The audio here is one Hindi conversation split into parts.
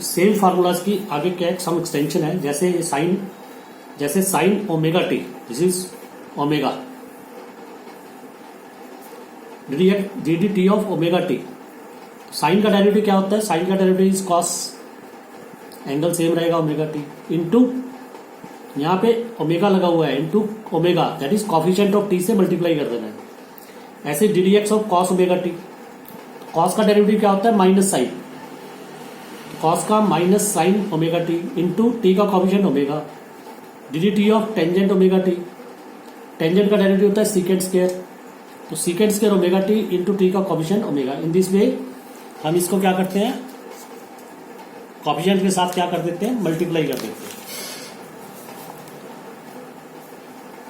सेम फार्मूलाज की आगे क्या सम एक्सटेंशन है, जैसे sine omega t, this is omega D D T of omega t. Sine का डेरिवेटिव क्या होता है? साइन का derivative is cos, angle same रहेगा ओमेगा टी, इंटू यहाँ पे ओमेगा लगा हुआ है, into omega that is coefficient of t से मल्टीप्लाई कर देना है। ऐसे d D x of cos omega t, cos का डेरिवेटिव क्या होता है? माइनस साइन, कॉस का minus sign omega T into T का coefficient omega, D D T of tangent omega T, tangent का डेरिवेटिव होता है सीकेंट स्क्वायर, तो secant square omega T into T का coefficient omega. In this way हम इसको क्या करते हैं? कॉफिशिएंट के साथ क्या कर देते हैं? मल्टीप्लाई कर देते हैं।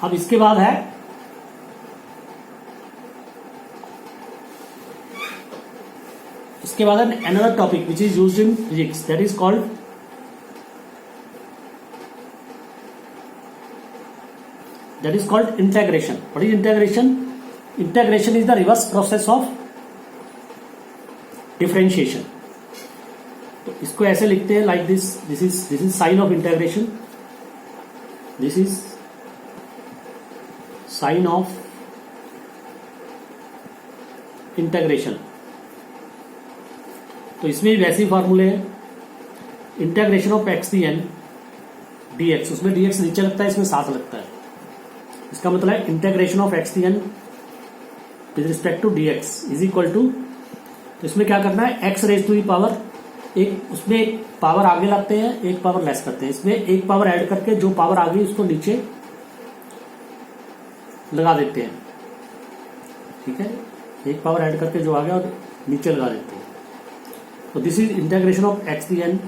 अब इसके बाद है another topic which is used in physics, that is called integration. What is integration? Integration is the reverse process of differentiation. तो इसको ऐसे लिखते हैं like this, this is sign of integration, this is sign of integration. तो इसमें वैसे ही फॉर्मूले हैं, integration of x D n d x, उसमें डी एक्स नीचे लगता है, इसमें साथ लगता है। इसका मतलब है integration of x D N with respect to D x is equal to, तो इसमें क्या करना है? X raise to the power, एक उसमें एक पावर आगे लाते हैं, एक पावर लेस करते हैं, इसमें एक पावर ऐड करके जो पावर आ गई उसको नीचे लगा देते हैं, ठीक है, एक पावर ऐड करके जो आ गया और नीचे लगा देते हैं। तो this is integration of x D N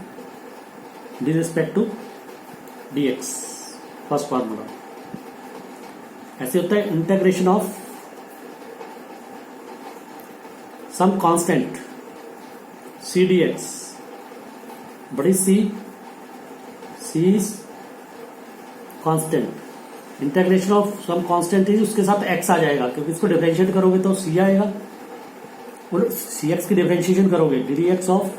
with respect to D X, first formula. ऐसे होता है integration of some constant C D X, बड़ी C is constant, integration of some constant is, उसके साथ एक्स आ जाएगा क्योंकि इसको डिफरेंशिएट करोगे तो सी आएगा, और सी एक्स की डिफरेंशिएशन करोगे D D x of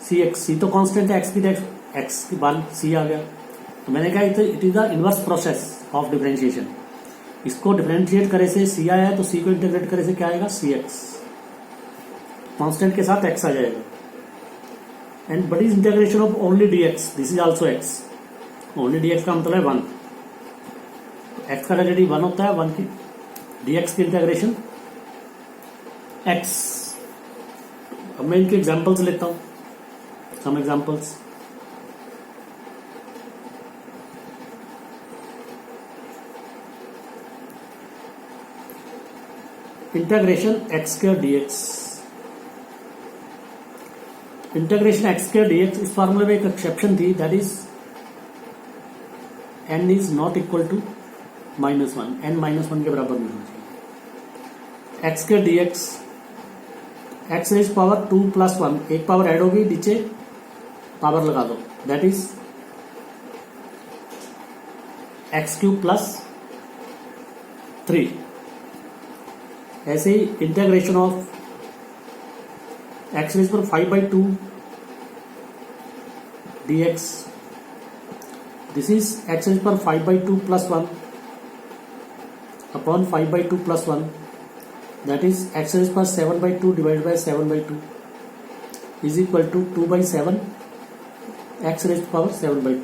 C X, C तो कांस्टेंट है, एक्स की बाद सी आ गया। तो मैंने कहा it is the inverse process of differentiation. इसको डिफरेंशिएट करे से सी आया है, तो सी को इंटीग्रेट करे से क्या आएगा? सी एक्स, कांस्टेंट के साथ एक्स आ जाएगा। And what is integration of only D x? This is also x, only D x का मतलब है 1, एक्स का डेरिवेटिव 1 होता है, 1 की डी एक्स की इंटीग्रेशन एक्स। अब मैं इनके एग्जाम्पल्स लेता हूं, some examples. Integration x square d x, integration x square d x, इस फॉर्मूले में एक एक्सेप्शन थी, that is n is not equal to -1, n -1 के बराबर नहीं होना चाहिए। X square d x, x raise power 2 + 1, एक पावर ऐड होगी, नीचे पावर लगा दो, दैट इज x³ + 3। ऐसे ही इंटीग्रेशन ऑफ एक्स रेज पर 5/2 dx, this is x raise पर 5/2 + 1 upon 5/2 + 1, that is x raise पर 7/2 divide by 7/2 is equal to 2/7 x raise power 7/2।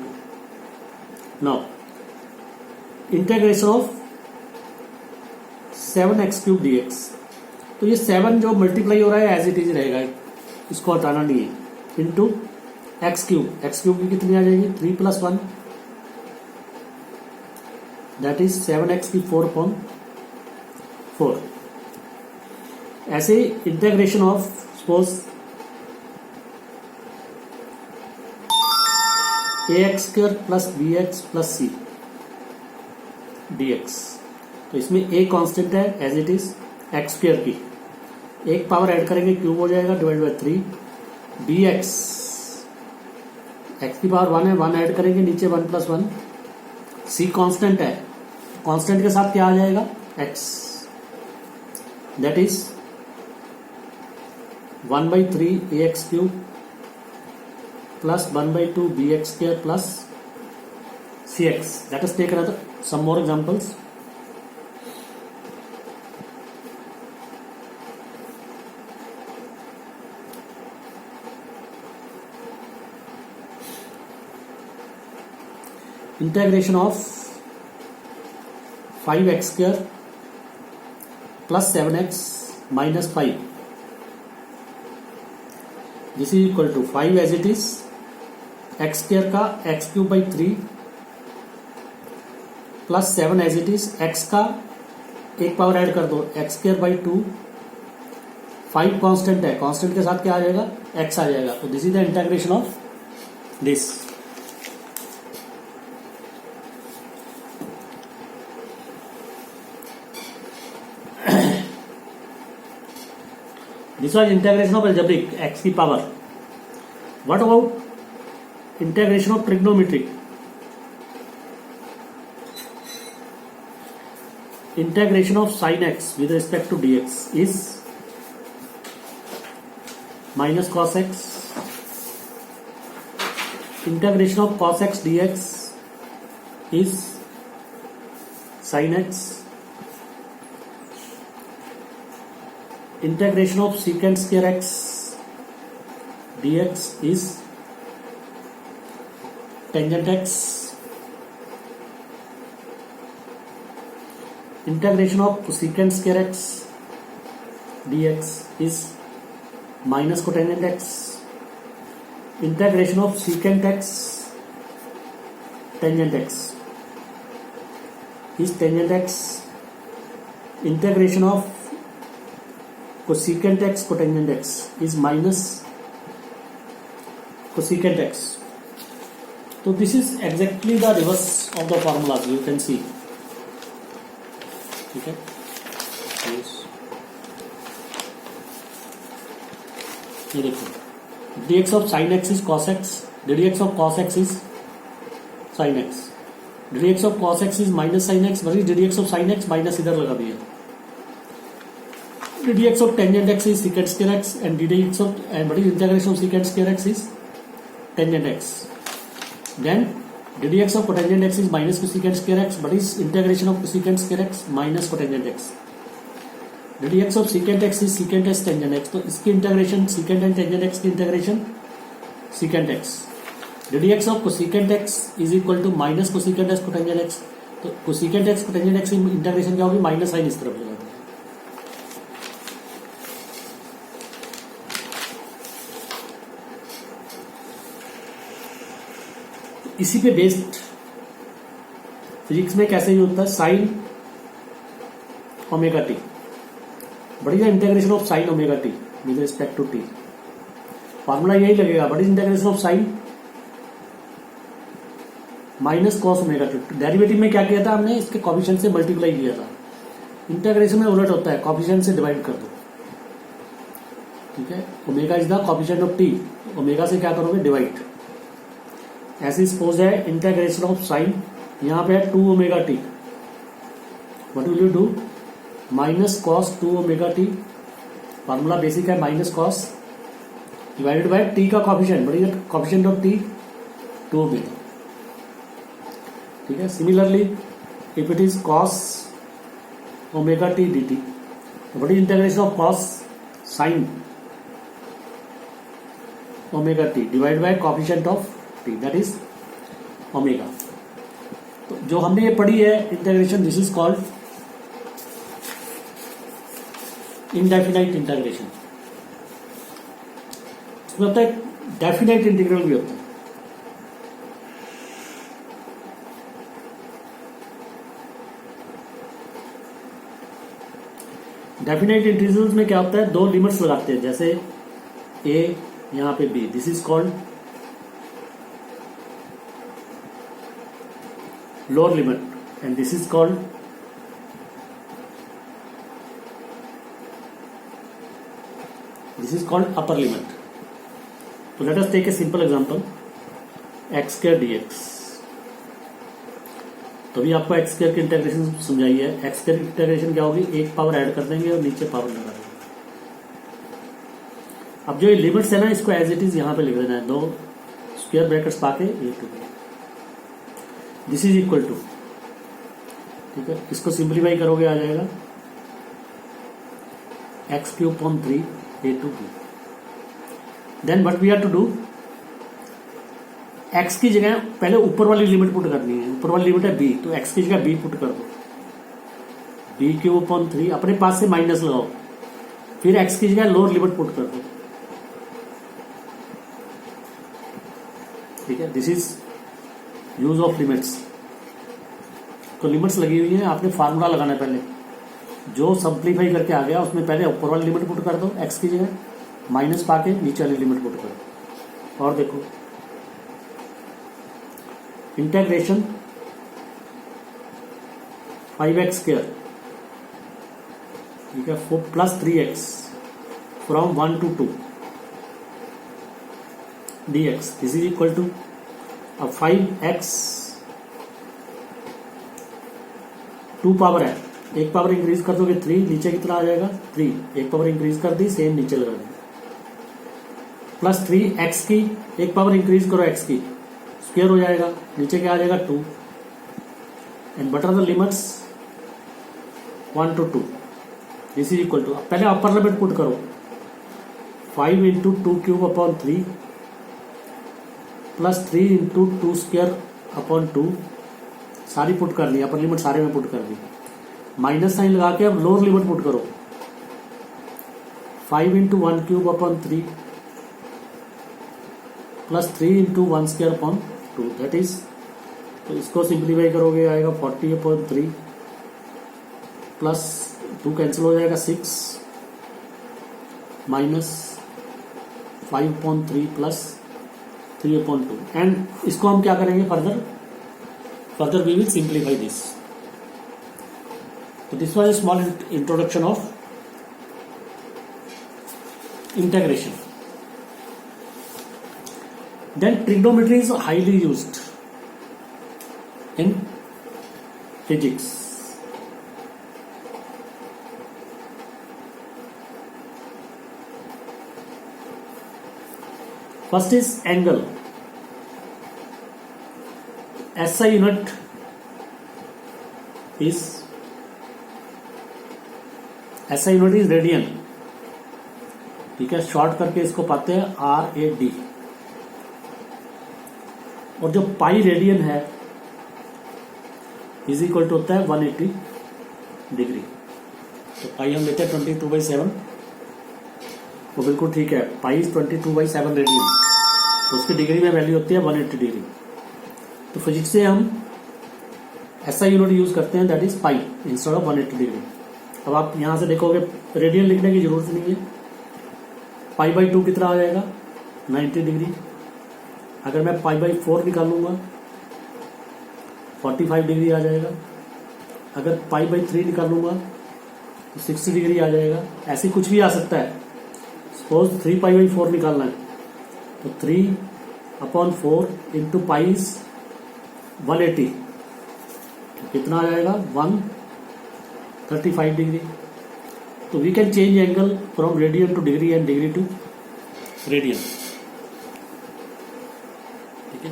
Now integration of 7x³ dx, तो ये 7 जो मल्टीप्लाई हो रहा है एज इट इज रहेगा, इसको हटाना नहीं है, इंटू x³ की कितनी आ जाएगी? 3 + 1, दैट इज 7x की 4/4। ऐसे integration of suppose ax² + bx + c dx, तो इसमें a कांस्टेंट है एज इट इज x² की, एक पावर ऐड करेंगे क्यूब हो जाएगा डिवाइड बाय 3 dx, x की पावर 1 है, 1 ऐड करेंगे नीचे 1 + 1, c कांस्टेंट है, कांस्टेंट के साथ क्या आ जाएगा? x, that is 1/3 ax³ plus 1/2 bx square plus cx. Let us take another some more examples. Integration of 5x square plus 7x minus 5. This is equal to 5 as it is, x square का x cube by 3 plus 7 as it is, x का एक पावर ऐड कर दो, x स्क्वायर बाई 2, 5 कांस्टेंट है, कांस्टेंट के साथ क्या आ जाएगा, x आ जाएगा. तो this is the integration of this. This was integration of algebraic x की पावर. What about integration of trigonometric? Integration of sin x with respect to dx is minus cos x. Integration of cos x dx is sin x. Integration of secant square x dx is tangent x. Integration of cosecant square x dx is minus cotangent x. Integration of secant x tangent x is tangent x. Integration of cosecant x cotangent x is minus cosecant x. So this is exactly the reverse of the formulas, you can see. Okay, yes. ये देखो, dx of sin x is cos x, dx of cos x is sin x, dx of cos x is minus sin x, वही dx of sin x minus इधर लगा दिया. dx of tangent x is secant square x and dx of what is integration of secant square x is tangent x. Then dx of cotangent x is minus cosecant square x, but is integration of cosecant square x minus cotangent x. dx of secant x is secant x tangent x, तो इसकी integration secant and tangent x की integration secant x. dx of cosecant x is equal to minus cosecant x cotangent x, तो cosecant x cotangent x की इंटीग्रेशन क्या होगी, माइनस साइन इस तरफ लगा. इसी पे बेस्ड फिजिक्स में कैसे यूज होता है साइन ओमेगा टी. बढ़िया integration of sine omega t with respect to t. Formula यही लगेगा, बड़ी integration of sine minus cos omega t. Derivative में क्या किया था हमने, इसके कॉफिशिएंट से मल्टीप्लाई किया था. इंटीग्रेशन में उलट होता है, कॉफिशिएंट से डिवाइड कर दो. ठीक है, omega is the coefficient of T, omega से क्या करोगे, डिवाइड. ऐसे सपोज है इंटीग्रेशन ऑफ साइन, यहां पे है 2 omega T, what will you do, minus cos 2 omega T. Formula basic है minus cos divided by T का कॉफिशिएंट, बड़ी कॉफिशिएंट ऑफ टी 2 ओमेगा. ठीक है, similarly if it is cos omega T D T, बड़ी integration of cos sine omega T divide by coefficient of T, that is omega. तो जो हमने ये पढ़ी है integration, this is called indefinite integration. इसमें होता है डेफिनाइट इंटीग्रल भी होता है. डेफिनाइट इंटीग्रल्स में क्या होता है, दो लिमिट्स लगाते हैं, जैसे ए यहां पे b, this is called lower limit and this is called upper limit. So let us take a simple example, x square dx. तो अभी आपको x square की इंटीग्रेशन समझाई है. x square की इंटीग्रेशन क्या होगी, एक पावर ऐड कर देंगे और नीचे पावर लगा देंगे. अब जो ये लिमिट्स है ना, इसको एज इट इज यहां पे लिख देना है. दो स्क्वायर ब्रैकेट्स पाके a to b, this is equal to, ठीक है, इसको सिंप्लीफाई करोगे आ जाएगा x cube upon 3 a to b. Then what we have to do, x की जगह पहले ऊपर वाली लिमिट पुट करनी है, ऊपर वाली लिमिट है बी, तो एक्स की जगह बी पुट कर दो, बी क्यूब अपॉन 3, अपने पास से माइनस लगाओ, फिर एक्स की जगह लोअर लिमिट पुट कर दो, ठीक है, this is use of limits. तो लिमिट्स लगी हुई है, आपने फार्मूला लगाना है पहले, जो सिंप्लीफाई करके आ गया उसमें पहले ऊपर वाली लिमिट पुट कर दो एक्स की जगह, माइनस पाके नीचे वाली लिमिट पुट कर दो, और देखो इंटीग्रेशन 5x स्क्वायर, ठीक है, plus 3x from 1 to 2 dx, this is equal to, अब 5x 2 पावर है, एक पावर इंक्रीज कर दोगे 3, नीचे कितना आ जाएगा 3, एक पावर इंक्रीज कर दी, सेम नीचे लगा दी, प्लस 3x की एक पावर इंक्रीज करो x की, स्क्वायर हो जाएगा, नीचे क्या आ जाएगा 2, and what are the limits 1 to 2, this is equal to, पहले अपर लिमिट पुट करो 5 into 2 cube upon 3 plus 3 into 2 square upon 2, सारी पुट कर ली, अपर लिमिट सारे में पुट कर दी, माइनस साइन लगा के अब लोअर लिमिट पुट करो 5 into 1 cube upon 3 plus 3 into 1 square upon 2, that is, तो इसको सिंप्लीफाई करोगे आएगा 40 अपॉन 3 प्लस 2 कैंसिल हो जाएगा 6 minus 5 upon 3 plus 3 upon 2, and इसको हम क्या करेंगे further we will simplify this. So this was a small introduction of integration. Then trigonometry is highly used in physics. First is angle. SI unit is SI unit is radian, ठीक है, शॉर्ट करके इसको पाते हैं RAD, और जो पाई रेडियन है इज इक्वल टू होता है 180 डिग्री, तो पाई हम लेते हैं 22/7, वो बिल्कुल ठीक है, पाई इज 22/7 रेडियन, तो उसकी डिग्री में वैल्यू होती है 180 डिग्री। तो फिजिक्स से हम SI यूनिट यूज करते हैं, that is pi instead of 180 degree. अब आप यहां से देखोगे रेडियन लिखने की जरूरत नहीं है, π/2 कितना आ जाएगा 90 डिग्री, अगर मैं π/4 निकालूंगा 45 डिग्री आ जाएगा, अगर π/3 निकालूंगा तो 60 डिग्री आ जाएगा, ऐसे कुछ भी आ सकता है। सपोज 3π/4 निकालना है तो 3/4 इंटू पाई इज 180, तो कितना आ जाएगा 135 डिग्री। तो we can change angle from radian to degree and degree to radian, ठीक है।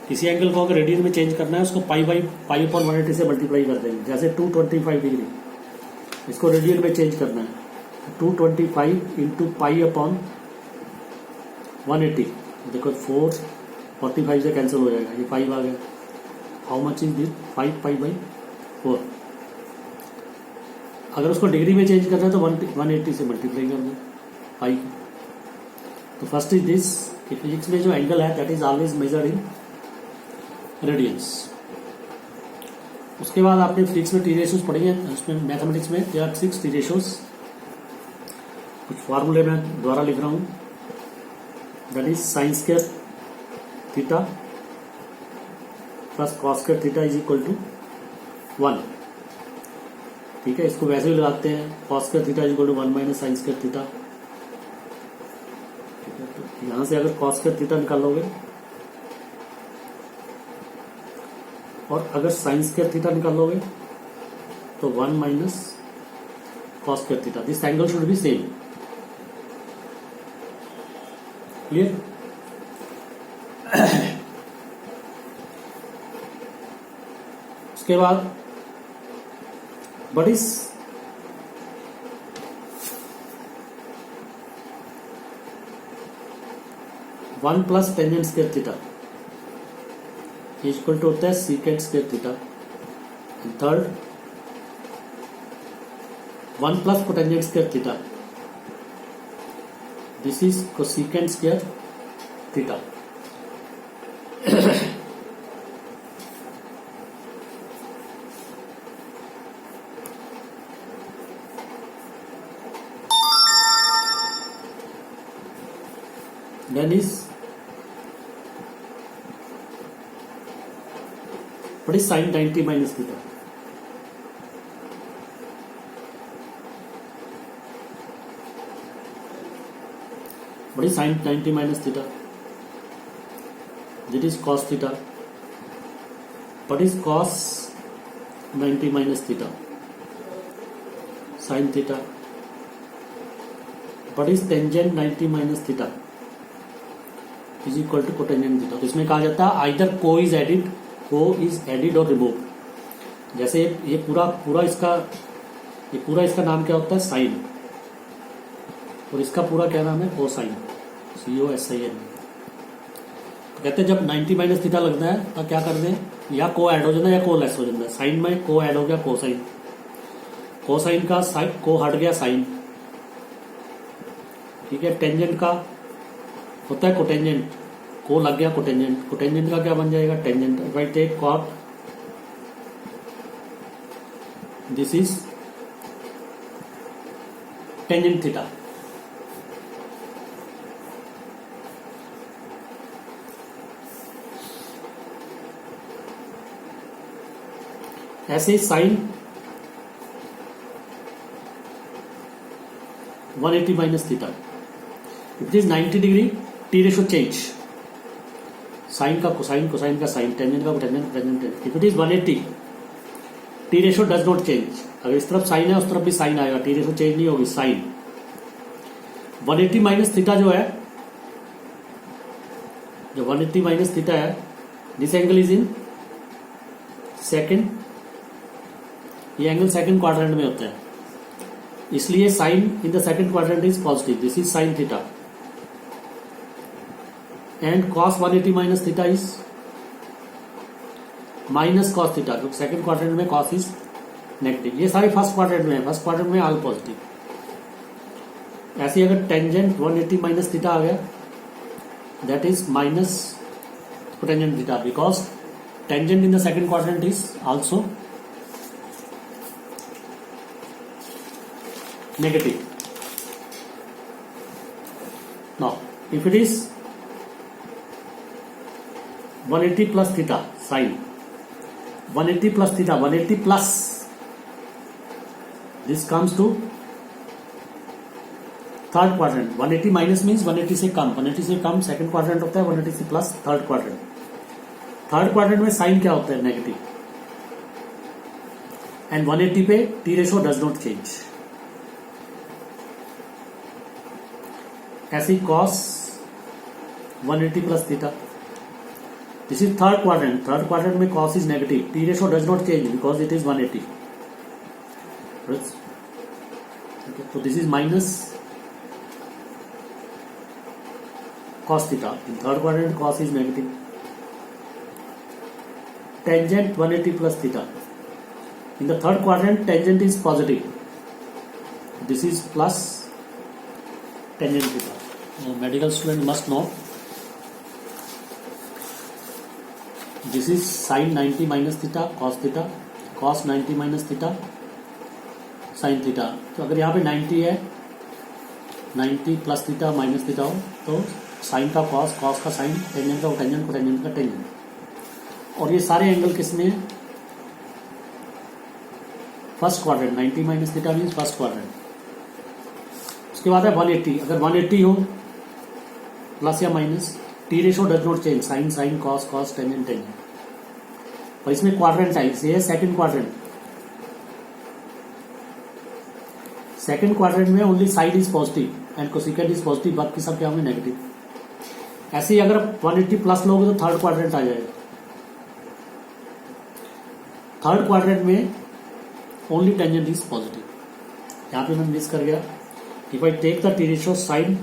किसी एंगल को अगर रेडियन में चेंज करना है उसको π/180 से मल्टीप्लाई कर देंगे, जैसे 225 डिग्री, इसको रेडियन में चेंज करना है 225 इंटू π/180, देखो 445 से कैंसिल हो जाएगा, ये 5 आ गया, हाउ मच इज दिस 5π/4। अगर उसको डिग्री में चेंज करना है तो 180 से मल्टीप्लाई कर दो पाई को। तो फर्स्ट इज दिस, फिजिक्स में जो एंगल है that is always measured in radiance. उसके बाद आपने फिजिक्स में टी रेशियोज पढ़ी है, उसमें मैथमेटिक्स में देयर आर 6 टी रेशियोज, कुछ फार्मूले मैं द्वारा लिख रहा हूं, that is sin square theta plus cos square theta is equal to 1, ठीक है। इसको वैसे भी लगाते हैं cos square theta is equal to 1 minus sin square theta, ठीक है। तो यहां से अगर cos स्क्वायर थीटा निकालोगे और अगर sin स्क्वायर थीटा निकालोगे तो 1 minus cos square theta, this angle should be same, clear. उसके बाद what is one plus tangent square theta equal to होता है secant square theta. Third one plus cotangent square theta, this is cosecant square theta. Then is what is sin 90 minus theta? What is sin 90 minus theta? That is cos theta. What is cos 90 minus theta? Sin theta. What is tangent 90 minus theta? Is equal to cotangent theta. तो इसमें कहा जाता है आइदर को इज एडिड और रिमूव। जैसे ये पूरा इसका नाम क्या होता है साइन, और इसका पूरा क्या नाम है कोसाइन, COSIN। तो कहते हैं जब 90 माइनस थीटा लगता है तो क्या कर दें, या को ऐड हो जाता है या को लेस हो जाता है। साइन में को ऐड हो गया कोसाइन, कोसाइन का को हट गया साइन, ठीक है। टेंजेंट का होता है कोटेंजेंट, को लग गया कोटेंजेंट, कोटेंजेंट का क्या बन जाएगा tangent. If I take cot, this is tangent theta. ऐसे sine 180 minus theta, it is 90 degree T ratio change, sine का कोसाइन, कोसाइन का साइन, टेंजेंट का cotangent, tangent. If it is 180 T ratio does not change. अगर इस तरफ साइन है उस तरफ भी साइन आएगा, टी रेशो चेंज नहीं होगी, साइन 180 माइनस थीटा जो है, जो 180 माइनस थीटा है, this angle is in second, ये एंगल सेकेंड क्वाड्रेंट में होता है, इसलिए sine in the second quadrant is positive, this is sine theta. And cos 180 minus theta is minus cos theta, क्योंकि सेकेंड क्वाड्रेंट में cos इज नेगेटिव। ये सारे फर्स्ट क्वाड्रेंट में है, फर्स्ट क्वाड्रेंट में ऑल पॉजिटिव। ऐसे ही अगर टेंजेंट 180 माइनस थीटा आ गया, that is minus cotangent theta, because tangent in the second quadrant is also negative. Now, if it is 180 plus theta sine, 180 plus theta, 180 plus, this comes to third quadrant. 180 minus means 180 से कम, 180 से कम सेकंड क्वाड्रेंट होता है, 180 से plus third quadrant. Third quadrant में साइन क्या होता है नेगेटिव, एंड 180 पे T ratio does not change. ऐसी cos 180 plus theta, this is third quadrant, third quadrant में cos is negative, T ratio does not change because it is 180। तो this is minus cos theta, in third quadrant cos is negative. Tangent 180 plus theta, in the third quadrant tangent is positive, this is plus tangent theta. Medical student must know this is sign 90 minus theta cos theta, cos 90 minus theta sine theta. तो अगर यहाँ पे 90 है, 90 प्लस थीटा माइनस थीटा हो तो साइन का कॉस, कॉस का साइन, टेंजेंट का कोटेंजेंट, कोटेंजेंट का टेंजेंट। और ये सारे एंगल किसमें है, first quadrant. 90 minus theta means first quadrant. उसके बाद है 180, अगर 180 हो प्लस या minus, T ratio does not change, sine sine, cos cos, tangent tangent. और इसमें क्वाड्रेंट टाइप से है सेकंड क्वाड्रेंट, सेकंड क्वाड्रेंट में only sine is positive and cosecant is positive, बाकी सब क्या होंगे नेगेटिव। ऐसे ही अगर 180 प्लस लोगे तो थर्ड क्वाड्रेंट आ जाएगा। थर्ड क्वाड्रेंट में ओनली टेंजेंट इज पॉजिटिव। यहां पे मैं मिस कर गया। If I take the T ratio sine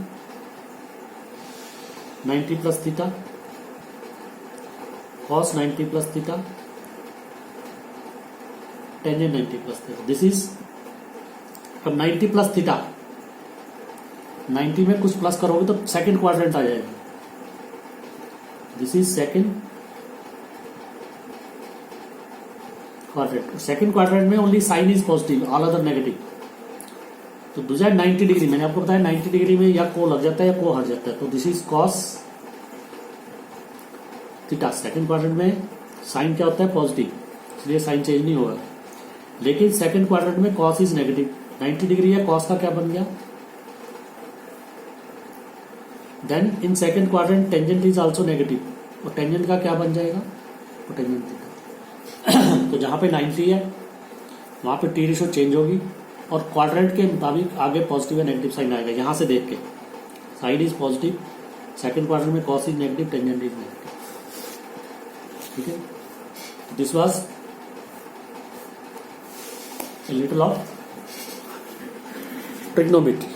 90 plus theta cos 90 plus theta tangent 90 plus theta, this is अब 90 प्लस थीटा, 90 में कुछ प्लस करोगे तो सेकंड क्वाड्रेंट आ जाएगा। This is second quadrant. Second quadrant में only sine is positive, all other negative. तो दूसरा 90 डिग्री, मैंने आपको बताया 90 डिग्री में या को लग जाता है या को हट जाता है। तो this is cos theta. Second quadrant में साइन क्या होता है? पॉजिटिव, इसलिए साइन चेंज नहीं होगा। लेकिन सेकंड क्वाड्रेंट में कॉस इज नेगेटिव, 90 डिग्री है, कॉस का क्या बन गया? Then in second quadrant tangent is also negative, और टेंजेंट का क्या बन जाएगा? तो टेंजेंट थीटा। तो जहां पे 90 है वहां पे टी रेशियो चेंज होगी और क्वाड्रेंट के मुताबिक आगे पॉजिटिव या नेगेटिव साइन आएगा। यहां से देख के sine is positive, second quadrant में cos is negative, tangent is negative. ठीक है, this was a little of trigonometry.